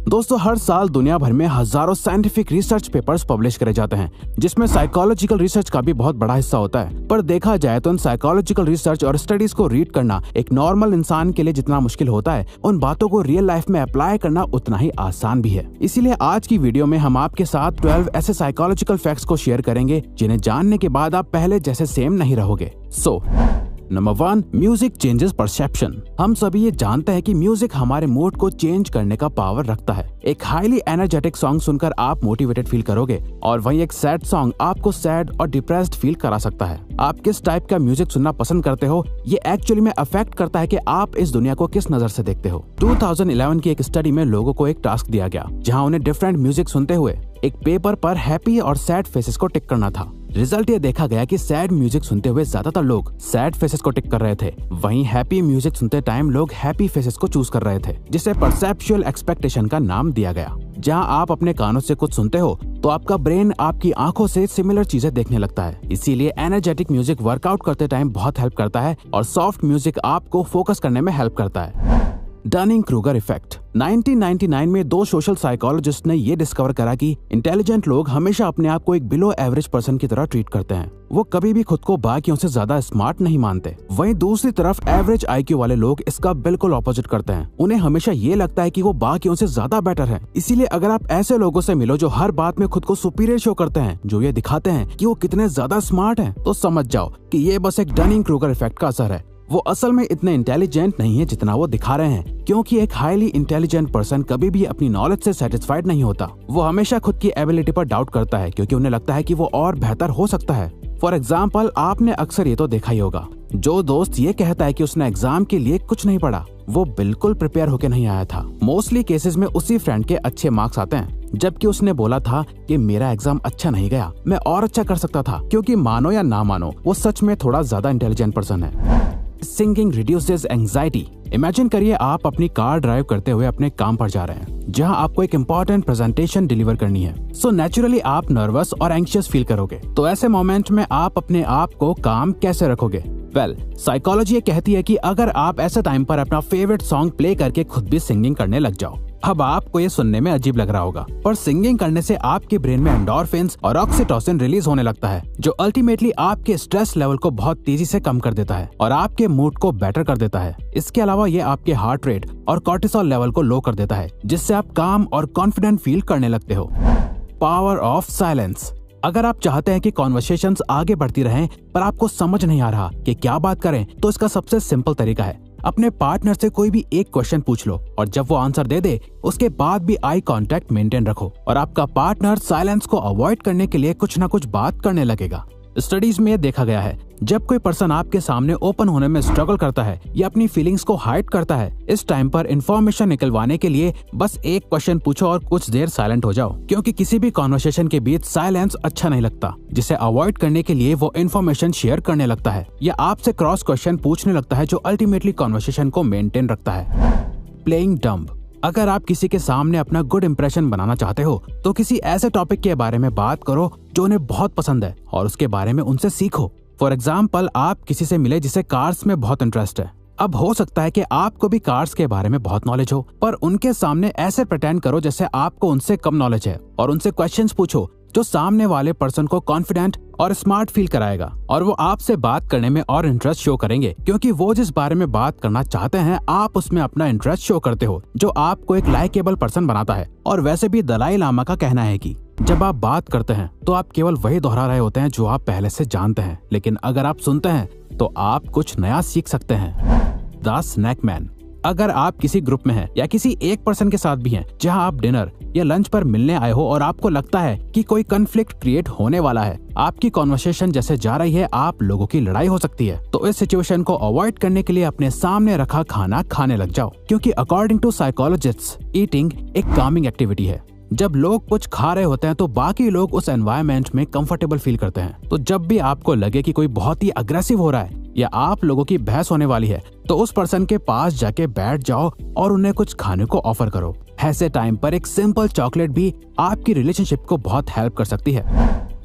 दोस्तों, हर साल दुनिया भर में हजारों साइंटिफिक रिसर्च पेपर्स पब्लिश करे जाते हैं, जिसमें साइकोलॉजिकल रिसर्च का भी बहुत बड़ा हिस्सा होता है। पर देखा जाए तो इन साइकोलॉजिकल रिसर्च और स्टडीज को रीड करना एक नॉर्मल इंसान के लिए जितना मुश्किल होता है, उन बातों को रियल लाइफ में अप्लाई करना उतना ही आसान भी है। इसीलिए आज की वीडियो में हम आपके साथ 12 ऐसे साइकोलॉजिकल फैक्ट्स को शेयर करेंगे जिन्हें जानने के बाद आप पहले जैसे सेम नहीं रहोगे। Number 1, music changes perception. हम सभी ये जानते हैं कि म्यूजिक हमारे मूड को चेंज करने का पावर रखता है। एक हाईली एनर्जेटिक सॉन्ग सुनकर आप मोटिवेटेड फील करोगे और वहीं एक सैड सॉन्ग आपको सैड और डिप्रेस्ड फील करा सकता है। आप किस टाइप का म्यूजिक सुनना पसंद करते हो, ये एक्चुअली में अफेक्ट करता है कि आप इस दुनिया को किस नजर से देखते हो। 2011 की एक स्टडी में लोगों को एक टास्क दिया गया जहाँ उन्हें डिफरेंट म्यूजिक सुनते हुए एक पेपर पर हैप्पी और सैड फेसेस को टिक करना था। रिजल्ट ये देखा गया कि सैड म्यूजिक सुनते हुए ज्यादातर लोग सैड फेसेस को टिक कर रहे थे, वहीं हैप्पी म्यूजिक सुनते टाइम लोग हैप्पी फेसेस को चूज कर रहे थे, जिसे परसेप्चुअल एक्सपेक्टेशन का नाम दिया गया। जहां आप अपने कानों से कुछ सुनते हो तो आपका ब्रेन आपकी आंखों से सिमिलर चीजें देखने लगता है। इसीलिए एनर्जेटिक म्यूजिक वर्कआउट करते टाइम बहुत हेल्प करता है और सॉफ्ट म्यूजिक आपको फोकस करने में हेल्प करता है। Dunning Kruger effect. 1999 में 2 सोशल साइकोलॉजिस्ट ने ये डिस्कवर करा कि इंटेलिजेंट लोग हमेशा अपने आप को एक बिलो एवरेज पर्सन की तरह ट्रीट करते हैं। वो कभी भी खुद को बाकियों से ज्यादा स्मार्ट नहीं मानते। वहीं दूसरी तरफ एवरेज आईक्यू वाले लोग इसका बिल्कुल ऑपोजिट करते हैं। उन्हें हमेशा ये लगता है कि वो बाकियों से ज्यादा बेटर है। इसीलिए अगर आप ऐसे लोगों से मिलो जो हर बात में खुद को सुपीरियर शो करते हैं, जो ये दिखाते हैं कि वो कितने ज्यादा स्मार्ट हैं, तो समझ जाओ कि ये बस एक डनिंग-क्रूगर इफेक्ट का असर है। वो असल में इतने इंटेलिजेंट नहीं है जितना वो दिखा रहे हैं, क्योंकि एक हाईली इंटेलिजेंट पर्सन कभी भी अपनी नॉलेज से सेटिस्फाइड नहीं होता। वो हमेशा खुद की एबिलिटी पर डाउट करता है, क्योंकि उन्हें लगता है कि वो और बेहतर हो सकता है। फॉर एग्जाम्पल, आपने अक्सर ये तो देखा ही होगा, जो दोस्त ये कहता है कि उसने एग्जाम के लिए कुछ नहीं पढ़ा, वो बिल्कुल प्रिपेयर होके नहीं आया था। मोस्टली केसेस में उसी फ्रेंड के अच्छे मार्क्स आते हैं, जबकि उसने बोला था कि मेरा एग्जाम अच्छा नहीं गया, मैं और अच्छा कर सकता था। क्योंकि मानो या ना मानो, वो सच में थोड़ा ज्यादा इंटेलिजेंट पर्सन है। Singing reduces anxiety. इमेजिन करिए आप अपनी कार ड्राइव करते हुए अपने काम पर जा रहे हैं, जहां आपको एक इम्पोर्टेंट प्रेजेंटेशन डिलीवर करनी है। सो नेचुरली आप नर्वस और एंग्शियस फील करोगे। तो ऐसे मोमेंट में आप अपने आप को काम कैसे रखोगे? वेल, साइकोलॉजी ये कहती है कि अगर आप ऐसे टाइम पर अपना फेवरेट सॉन्ग प्ले करके खुद भी सिंगिंग करने लग जाओ। अब आपको ये सुनने में अजीब लग रहा होगा, पर सिंगिंग करने से आपके ब्रेन में एंडोर्फिन्स और ऑक्सीटोसिन रिलीज होने लगता है, जो अल्टीमेटली आपके स्ट्रेस लेवल को बहुत तेजी से कम कर देता है और आपके मूड को बेटर कर देता है। इसके अलावा ये आपके हार्ट रेट और कॉर्टिसोल लेवल को लो कर देता है, जिससे आप काम और कॉन्फिडेंट फील करने लगते हो। Power of silence. अगर आप चाहते हैं कि कॉन्वर्सेशंस आगे बढ़ती रहें पर आपको समझ नहीं आ रहा कि क्या बात करें, तो इसका सबसे सिंपल तरीका है अपने पार्टनर से कोई भी एक क्वेश्चन पूछ लो और जब वो आंसर दे दे, उसके बाद भी आई कांटेक्ट मेंटेन रखो और आपका पार्टनर साइलेंस को अवॉइड करने के लिए कुछ ना कुछ बात करने लगेगा। स्टडीज में देखा गया है, जब कोई पर्सन आपके सामने ओपन होने में स्ट्रगल करता है या अपनी फीलिंग्स को हाइड करता है, इस टाइम पर इंफॉर्मेशन निकलवाने के लिए बस एक क्वेश्चन पूछो और कुछ देर साइलेंट हो जाओ, क्योंकि किसी भी कॉन्वर्सेशन के बीच साइलेंस अच्छा नहीं लगता, जिसे अवॉइड करने के लिए वो इंफॉर्मेशन शेयर करने लगता है या आपसे क्रॉस क्वेश्चन पूछने लगता है, जो अल्टीमेटली कॉन्वर्सेशन को मेंटेन रखता है। Playing dumb. अगर आप किसी के सामने अपना गुड इंप्रेशन बनाना चाहते हो, तो किसी ऐसे टॉपिक के बारे में बात करो जो उन्हें बहुत पसंद है और उसके बारे में उनसे सीखो। फॉर एग्जाम्पल, आप किसी से मिले जिसे कार्स में बहुत इंटरेस्ट है। अब हो सकता है कि आपको भी कार्स के बारे में बहुत नॉलेज हो, पर उनके सामने ऐसे प्रिटेंड करो जैसे आपको उनसे कम नॉलेज है और उनसे क्वेश्चंस पूछो जो सामने वाले पर्सन को कॉन्फिडेंट और स्मार्ट फील कराएगा और वो आपसे बात करने में और इंटरेस्ट शो करेंगे, क्योंकि वो जिस बारे में बात करना चाहते हैं आप उसमें अपना इंटरेस्ट शो करते हो, जो आपको एक लाइकेबल पर्सन बनाता है। और वैसे भी दलाई लामा का कहना है कि जब आप बात करते हैं तो आप केवल वही दोहरा रहे होते हैं जो आप पहले से जानते हैं, लेकिन अगर आप सुनते हैं तो आप कुछ नया सीख सकते हैं। The snake man. अगर आप किसी ग्रुप में हैं या किसी एक पर्सन के साथ भी हैं जहां आप डिनर या लंच पर मिलने आए हो और आपको लगता है कि कोई कन्फ्लिक्ट क्रिएट होने वाला है, आपकी कॉन्वर्सेशन जैसे जा रही है आप लोगों की लड़ाई हो सकती है, तो इस सिचुएशन को अवॉइड करने के लिए अपने सामने रखा खाना खाने लग जाओ, क्योंकि अकॉर्डिंग टू साइकोलॉजिस्ट्स ईटिंग एक कामिंग एक्टिविटी है। जब लोग कुछ खा रहे होते हैं तो बाकी लोग उस एनवायरनमेंट में कंफर्टेबल फील करते हैं। तो जब भी आपको लगे कि कोई बहुत ही अग्रेसिव हो रहा है या आप लोगों की बहस होने वाली है, तो उस पर्सन के पास जाके बैठ जाओ और उन्हें कुछ खाने को ऑफर करो। ऐसे टाइम पर एक सिंपल चॉकलेट भी आपकी रिलेशनशिप को बहुत हेल्प कर सकती है।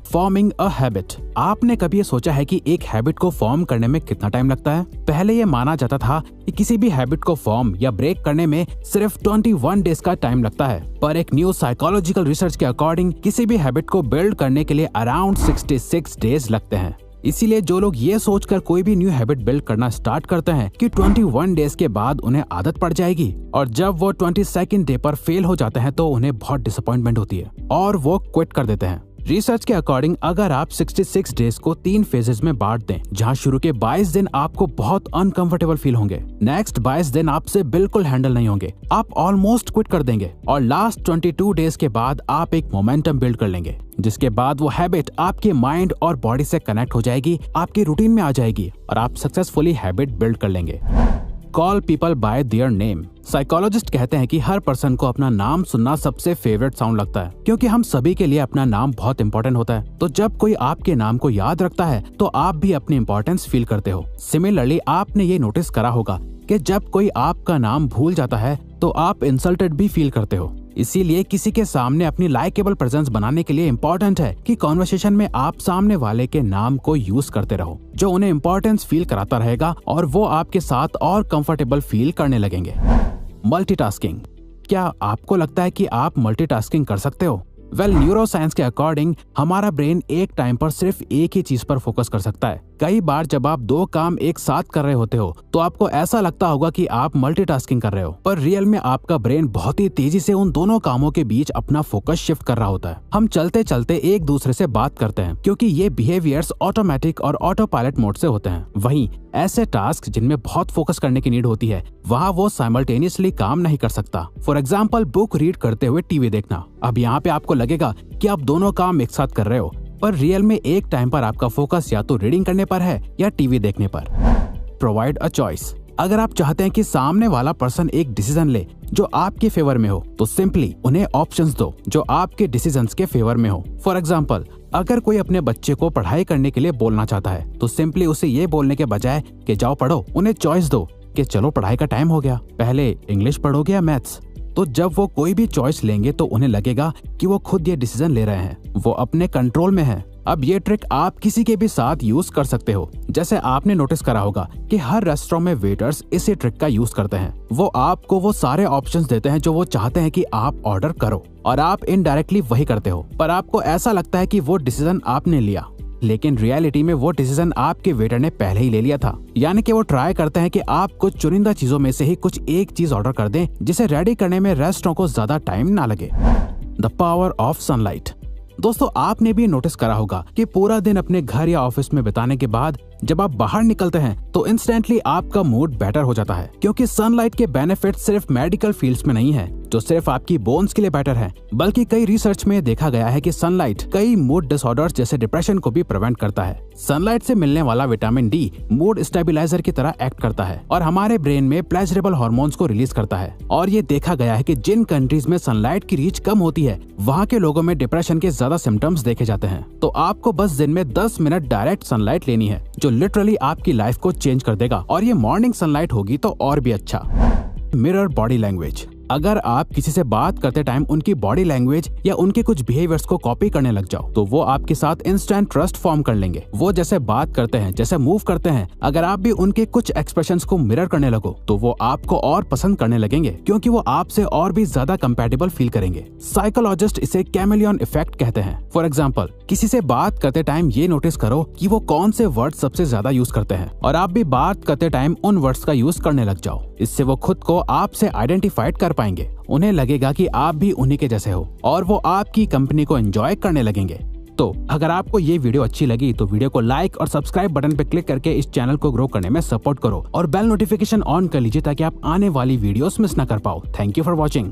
Forming a habit. आपने कभी ये सोचा है कि एक हैबिट को फॉर्म करने में कितना टाइम लगता है? पहले ये माना जाता था कि किसी भी हैबिट को फॉर्म या ब्रेक करने में सिर्फ 21 डेज का टाइम लगता है, पर एक न्यू साइकोलॉजिकल रिसर्च के अकॉर्डिंग किसी भी हैबिट को बिल्ड करने के लिए अराउंड 66 डेज लगते हैं। इसीलिए जो लोग ये सोचकर कोई भी न्यू हैबिट बिल्ड करना स्टार्ट करते हैं कि 21 डेज के बाद उन्हें आदत पड़ जाएगी, और जब वो 22nd डे पर फेल हो जाते हैं तो उन्हें बहुत डिसअपॉइंटमेंट होती है और वो क्विट कर देते हैं। रिसर्च के अकॉर्डिंग अगर आप 66 डेज को 3 फेजेस में बांट दें, जहां शुरू के 22 दिन आपको बहुत अनकंफर्टेबल फील होंगे, नेक्स्ट 22 दिन आपसे बिल्कुल हैंडल नहीं होंगे, आप ऑलमोस्ट क्विट कर देंगे, और लास्ट 22 डेज के बाद आप एक मोमेंटम बिल्ड कर लेंगे, जिसके बाद वो हैबिट आपके माइंड और बॉडी से कनेक्ट हो जाएगी, आपकी रूटीन में आ जाएगी और आप सक्सेसफुली हैबिट बिल्ड कर लेंगे। Call people bye their name. Psychologist कहते हैं कि हर पर्सन को अपना नाम सुनना सबसे फेवरेट साउंड लगता है, क्योंकि हम सभी के लिए अपना नाम बहुत इंपॉर्टेंट होता है। तो जब कोई आपके नाम को याद रखता है तो आप भी अपनी इंपॉर्टेंस फील करते हो। सिमिलरली आपने ये नोटिस करा होगा कि जब कोई आपका नाम भूल जाता है तो आप इंसल्टेड भी फील करते हो। इसीलिए किसी के सामने अपनी लाइकेबल प्रेजेंस बनाने के लिए इम्पोर्टेंट है कि कॉन्वर्सेशन में आप सामने वाले के नाम को यूज करते रहो, जो उन्हें इम्पोर्टेंस फील कराता रहेगा और वो आपके साथ और कंफर्टेबल फील करने लगेंगे। मल्टीटास्किंग। क्या आपको लगता है कि आप मल्टीटास्किंग कर सकते हो? न्यूरोसाइंस के अकॉर्डिंग हमारा ब्रेन एक टाइम पर सिर्फ एक ही चीज पर फोकस कर सकता है। कई बार जब आप 2 काम एक साथ कर रहे होते हो तो आपको ऐसा लगता होगा कि आप मल्टीटास्किंग कर रहे हो, पर रियल में आपका ब्रेन बहुत ही तेजी से उन दोनों कामों के बीच अपना फोकस शिफ्ट कर रहा होता है। हम चलते चलते एक दूसरे से बात करते हैं क्योंकि ये बिहेवियर्स ऑटोमेटिक और ऑटो पायलट मोड से होते हैं। वहीं ऐसे टास्क जिनमें बहुत फोकस करने की नीड होती है, वहाँ वो साइमल्टेनियसली काम नहीं कर सकता। फॉर एग्जाम्पल, बुक रीड करते हुए टीवी देखना। अब यहाँ पे आपको लगेगा कि आप दोनों काम एक साथ कर रहे हो, पर रियल में एक टाइम पर आपका फोकस या तो रीडिंग करने पर है या टीवी देखने पर। Provide a choice. अगर आप चाहते हैं कि सामने वाला पर्सन एक डिसीजन ले जो आपके फेवर में हो, तो सिंपली उन्हें ऑप्शंस दो जो आपके डिसीजंस के फेवर में हो। फॉर एग्जाम्पल, अगर कोई अपने बच्चे को पढ़ाई करने के लिए बोलना चाहता है तो सिंपली उसे ये बोलने के बजाय कि जाओ पढ़ो, उन्हें चॉइस दो कि चलो पढ़ाई का टाइम हो गया, पहले इंग्लिश पढ़ोगे या मैथ्स। तो जब वो कोई भी चॉइस लेंगे तो उन्हें लगेगा कि वो खुद ये डिसीजन ले रहे हैं, वो अपने कंट्रोल में है। अब ये ट्रिक आप किसी के भी साथ यूज कर सकते हो। जैसे आपने नोटिस करा होगा कि हर रेस्टोरेंट में वेटर्स इसी ट्रिक का यूज करते हैं। वो आपको वो सारे ऑप्शंस देते हैं जो वो चाहते हैं कि आप ऑर्डर करो, और आप इनडायरेक्टली वही करते हो, पर आपको ऐसा लगता है कि वो डिसीजन आपने लिया, लेकिन रियलिटी में वो डिसीजन आपके वेटर ने पहले ही ले लिया था। यानी कि वो ट्राई करते हैं कि आप कुछ चुनिंदा चीजों में से ही कुछ एक चीज ऑर्डर कर दें जिसे रेडी करने में रेस्टोरेंट को ज्यादा टाइम ना लगे। The power of sunlight. दोस्तों, आपने भी नोटिस करा होगा कि पूरा दिन अपने घर या ऑफिस में बिताने के बाद जब आप बाहर निकलते हैं तो इंस्टेंटली आपका मूड बेटर हो जाता है, क्योंकि सनलाइट के बेनिफिट सिर्फ मेडिकल फील्ड्स में नहीं है जो सिर्फ आपकी बोन्स के लिए बेटर है, बल्कि कई रिसर्च में देखा गया है कि सनलाइट कई मूड डिसऑर्डर्स जैसे डिप्रेशन को भी प्रिवेंट करता है। सनलाइट से मिलने वाला विटामिन डी मूड स्टेबलाइजर की तरह एक्ट करता है और हमारे ब्रेन में प्लेजरेबल हार्मोन्स को रिलीज करता है। और ये देखा गया है कि जिन कंट्रीज में सनलाइट की रीच कम होती है, वहाँ के लोगों में डिप्रेशन के ज्यादा सिम्टम्स देखे जाते हैं। तो आपको बस दिन में 10 मिनट डायरेक्ट सनलाइट लेनी है, जो लिटरली आपकी लाइफ को चेंज कर देगा, और ये मॉर्निंग सनलाइट होगी तो और भी अच्छा। Mirror body language. अगर आप किसी से बात करते टाइम उनकी बॉडी लैंग्वेज या उनके कुछ बिहेवियर्स को कॉपी करने लग जाओ तो वो आपके साथ इंस्टेंट ट्रस्ट फॉर्म कर लेंगे। वो जैसे बात करते हैं, जैसे मूव करते हैं, अगर आप भी उनके कुछ एक्सप्रेशंस को मिरर करने लगो तो वो आपको और पसंद करने लगेंगे, क्योंकि वो आपसे और भी ज्यादा कंपैटिबल फील करेंगे। साइकोलॉजिस्ट इसे कैमेलियन इफेक्ट कहते हैं। फॉर एग्जाम्पल, किसी से बात करते टाइम ये नोटिस करो कि वो कौन से वर्ड सबसे ज्यादा यूज करते हैं, और आप भी बात करते टाइम उन वर्ड्स का यूज करने लग जाओ। इससे वो खुद को आपसे आइडेंटिफाइड कर पाएंगे, उन्हें लगेगा कि आप भी उन्हीं के जैसे हो, और वो आपकी कंपनी को एंजॉय करने लगेंगे। तो अगर आपको ये वीडियो अच्छी लगी तो वीडियो को लाइक और सब्सक्राइब बटन पे क्लिक करके इस चैनल को ग्रो करने में सपोर्ट करो, और बेल नोटिफिकेशन ऑन कर लीजिए ताकि आप आने वाली वीडियोस मिस ना कर पाओ। Thank you for watching.